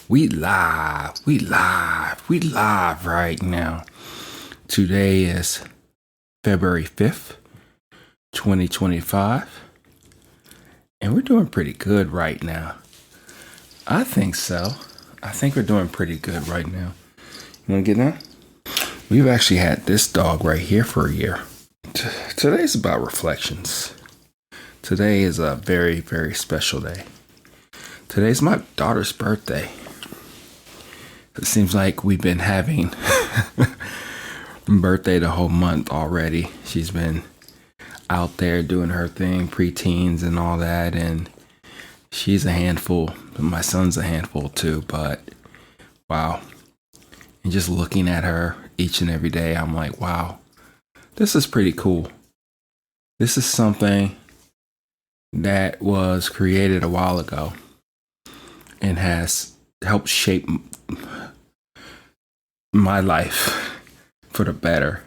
We live right now. Today is February 5th, 2025, and we're doing pretty good right now. I think so. I think we're doing pretty good right now. You want to get down? We've actually had this dog right here for a year. Today's about reflections. Today is a very, very special day. Today's my daughter's birthday. It seems like we've been having birthday the whole month already. She's been out there doing her thing, preteens and all that, and she's a handful. My son's a handful too, but wow. And just looking at her each and every day, I'm like, wow, this is pretty cool. This is something that was created a while ago and has helped shape my life for the better.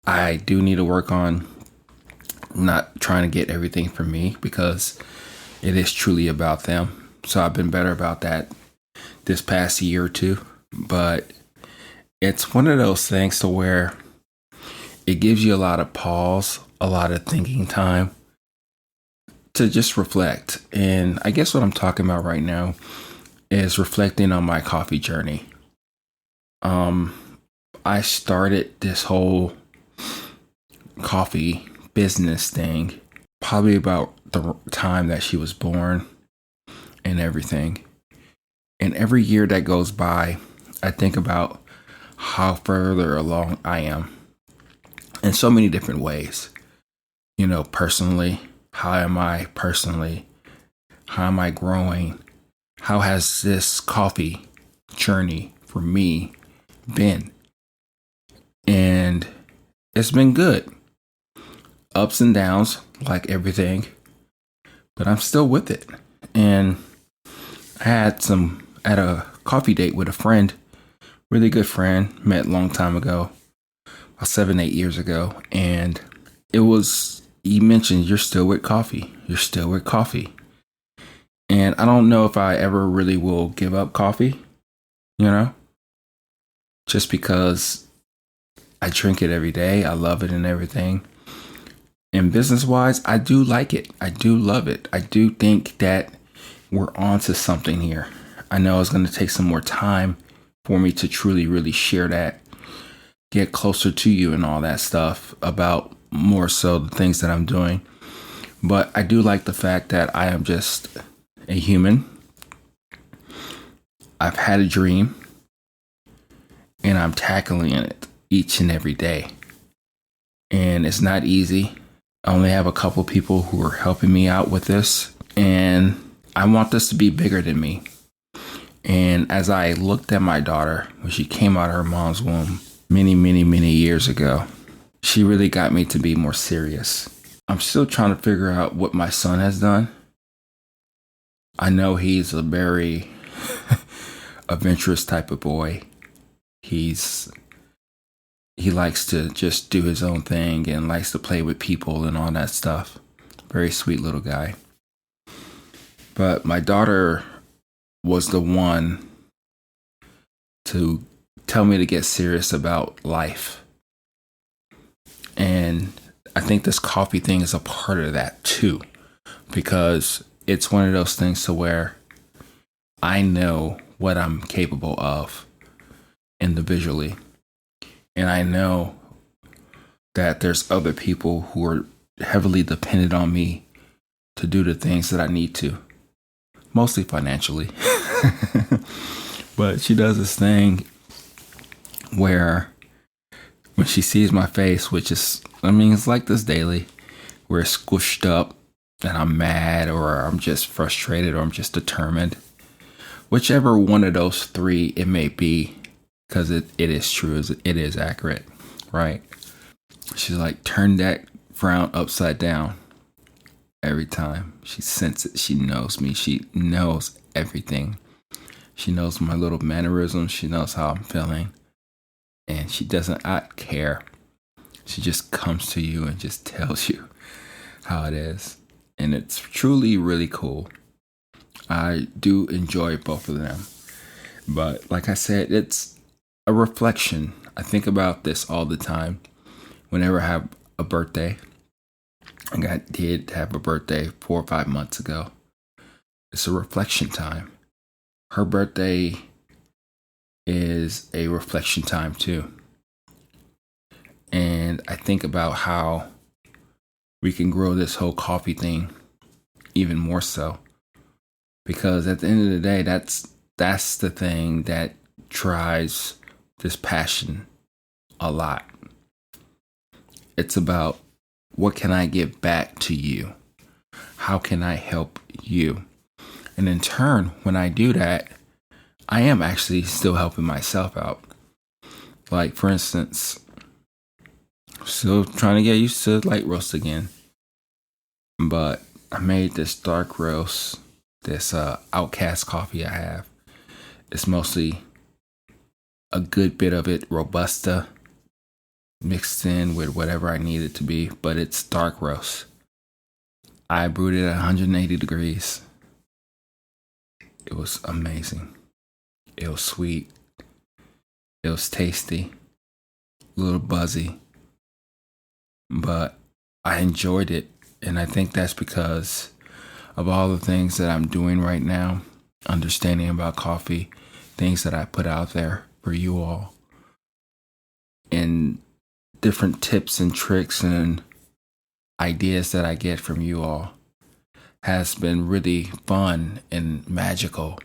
I do need to work on not trying to get everything from me because it is truly about them. So I've been better about that this past year or two. But it's one of those things to where it gives you a lot of pause, a lot of thinking time to just reflect. And I guess what I'm talking about right now is reflecting on my coffee journey. I started this whole coffee business thing probably about the time that she was born and everything. And every year that goes by, I think about how further along I am in so many different ways. You know, personally, how am I personally? How am I growing? How has this coffee journey for me been? And it's been good. Ups and downs, like everything. But I'm still with it. And I had a coffee date with a friend, really good friend, met a long time ago, about 7-8 years ago. And he mentioned, you're still with coffee. You're still with coffee. And I don't know if I ever really will give up coffee, just because I drink it every day. I love it and everything. And business wise, I do like it. I do love it. I do think that we're on to something here. I know it's going to take some more time for me to truly, really share that, get closer to you and all that stuff about more so the things that I'm doing. But I do like the fact that I am just a human. I've had a dream and I'm tackling it each and every day. And it's not easy. I only have a couple people who are helping me out with this. And I want this to be bigger than me. And as I looked at my daughter when she came out of her mom's womb many, many, many years ago, she really got me to be more serious. I'm still trying to figure out what my son has done. I know he's a very adventurous type of boy. He likes to just do his own thing and likes to play with people and all that stuff. Very sweet little guy. But my daughter was the one to tell me to get serious about life. And I think this coffee thing is a part of that too, because it's one of those things to where I know what I'm capable of individually. And I know that there's other people who are heavily dependent on me to do the things that I need to, mostly financially. But she does this thing where when she sees my face, which is, it's like this daily, where it's squished up and I'm mad or I'm just frustrated or I'm just determined. Whichever one of those three it may be, because it is true, it is accurate, right? She's like, turn that frown upside down every time. She senses it. She knows me. She knows everything. She knows my little mannerisms. She knows how I'm feeling. And she doesn't care. She just comes to you and just tells you how it is. And it's truly really cool. I do enjoy both of them. But like I said, it's a reflection. I think about this all the time. Whenever I have a birthday, did have a birthday 4 or 5 months ago. It's a reflection time. Her birthday is a reflection time too. And I think about how we can grow this whole coffee thing even more so. Because at the end of the day, that's the thing that drives this passion a lot. It's about, what can I give back to you? How can I help you? And in turn, when I do that, I am actually still helping myself out. Like, for instance, still trying to get used to light roast again. But I made this dark roast, this Outcast coffee I have. It's mostly a good bit of it Robusta mixed in with whatever I need it to be, but it's dark roast. I brewed it at 180 degrees. It was amazing. It was sweet. It was tasty. A little buzzy. But I enjoyed it. And I think that's because of all the things that I'm doing right now, understanding about coffee, things that I put out there for you all, and different tips and tricks and ideas that I get from you all has been really fun and magical.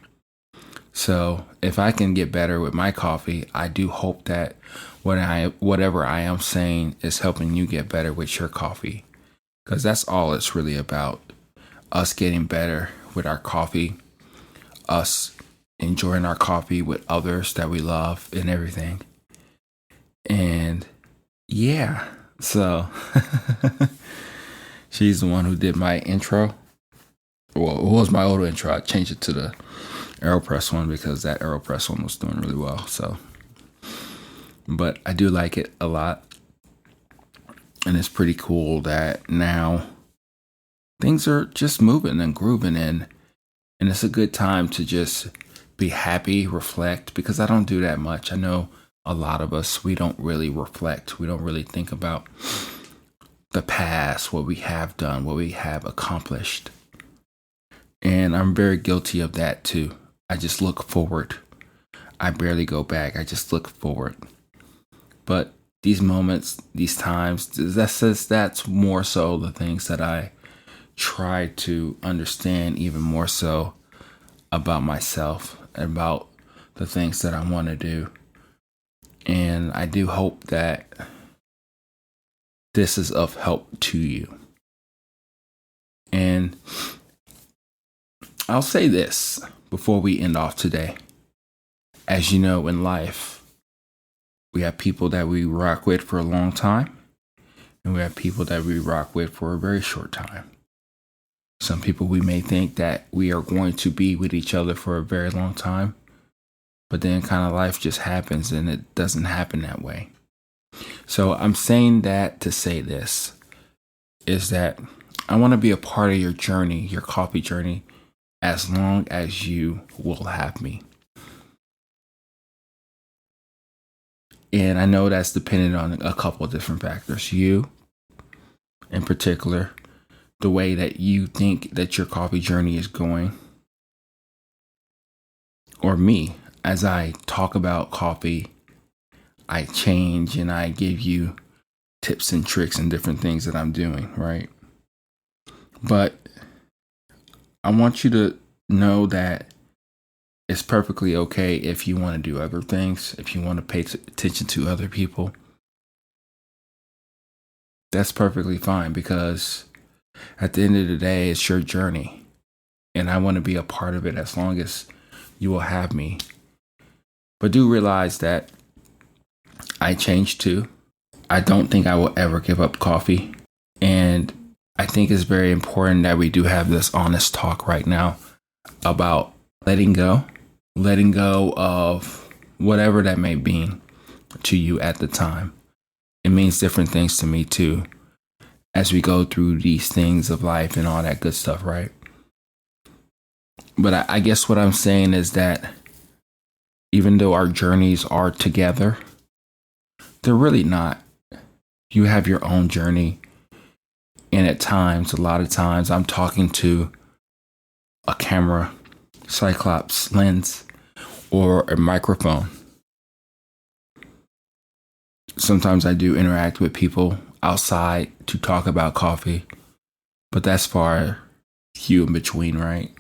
So if I can get better with my coffee, I do hope that whatever I am saying is helping you get better with your coffee. Because that's all it's really about. Us getting better with our coffee. Us enjoying our coffee with others that we love and everything. And yeah, so she's the one who did my intro. Well, it was my old intro. I changed it to the AeroPress one because that AeroPress one was doing really well. So, but I do like it a lot. And it's pretty cool that now things are just moving and grooving in. And it's a good time to just be happy, reflect, because I don't do that much. I know a lot of us, we don't really reflect. We don't really think about the past, what we have done, what we have accomplished. And I'm very guilty of that too. I just look forward. I barely go back. I just look forward. But these moments, these times, that's more so the things that I try to understand even more so about myself, about the things that I want to do. And I do hope that this is of help to you. And I'll say this before we end off today. As you know, in life, we have people that we rock with for a long time, and we have people that we rock with for a very short time. Some people we may think that we are going to be with each other for a very long time, but then kind of life just happens and it doesn't happen that way. So I'm saying that to say this, is that I want to be a part of your journey, your coffee journey, as long as you will have me. And I know that's dependent on a couple of different factors. You, in particular, the way that you think that your coffee journey is going. Or me, as I talk about coffee, I change and I give you tips and tricks and different things that I'm doing, right? But I want you to know that it's perfectly okay if you want to do other things, if you want to pay attention to other people. That's perfectly fine, because at the end of the day, it's your journey. And I want to be a part of it as long as you will have me. But do realize that I changed too. I don't think I will ever give up coffee. And I think it's very important that we do have this honest talk right now about letting go of whatever that may be to you at the time. It means different things to me too, as we go through these things of life and all that good stuff, right? But I guess what I'm saying is that even though our journeys are together, they're really not. You have your own journey. And at times, a lot of times, I'm talking to a camera, Cyclops lens, or a microphone. Sometimes I do interact with people outside to talk about coffee, but that's far few in between, right?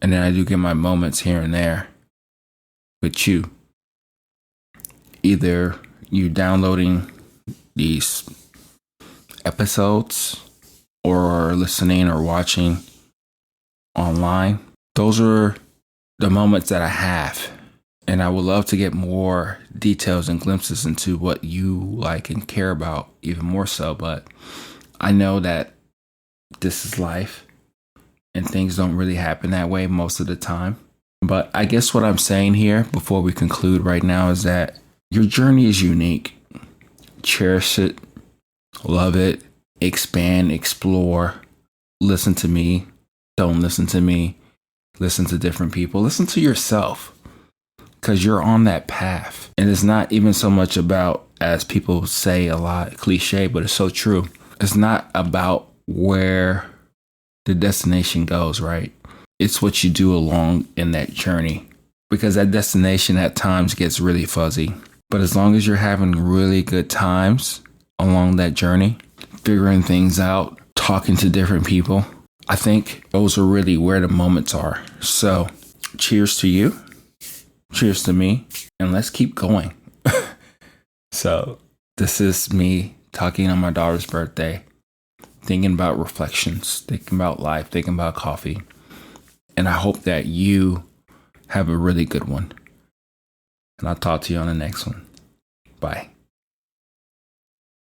And then I do get my moments here and there with you. Either you downloading these episodes or listening or watching online. Those are the moments that I have. And I would love to get more details and glimpses into what you like and care about even more so. But I know that this is life and things don't really happen that way most of the time. But I guess what I'm saying here before we conclude right now is that your journey is unique. Cherish it, love it, expand, explore, listen to me, don't listen to me, listen to different people, listen to yourself. Because you're on that path. And it's not even so much about, as people say a lot, cliche, but it's so true. It's not about where the destination goes, right? It's what you do along in that journey. Because that destination at times gets really fuzzy. But as long as you're having really good times along that journey, figuring things out, talking to different people, I think those are really where the moments are. So, cheers to you. Cheers to me, and let's keep going. So, this is me talking on my daughter's birthday, thinking about reflections, thinking about life, thinking about coffee. And I hope that you have a really good one. And I'll talk to you on the next one. Bye.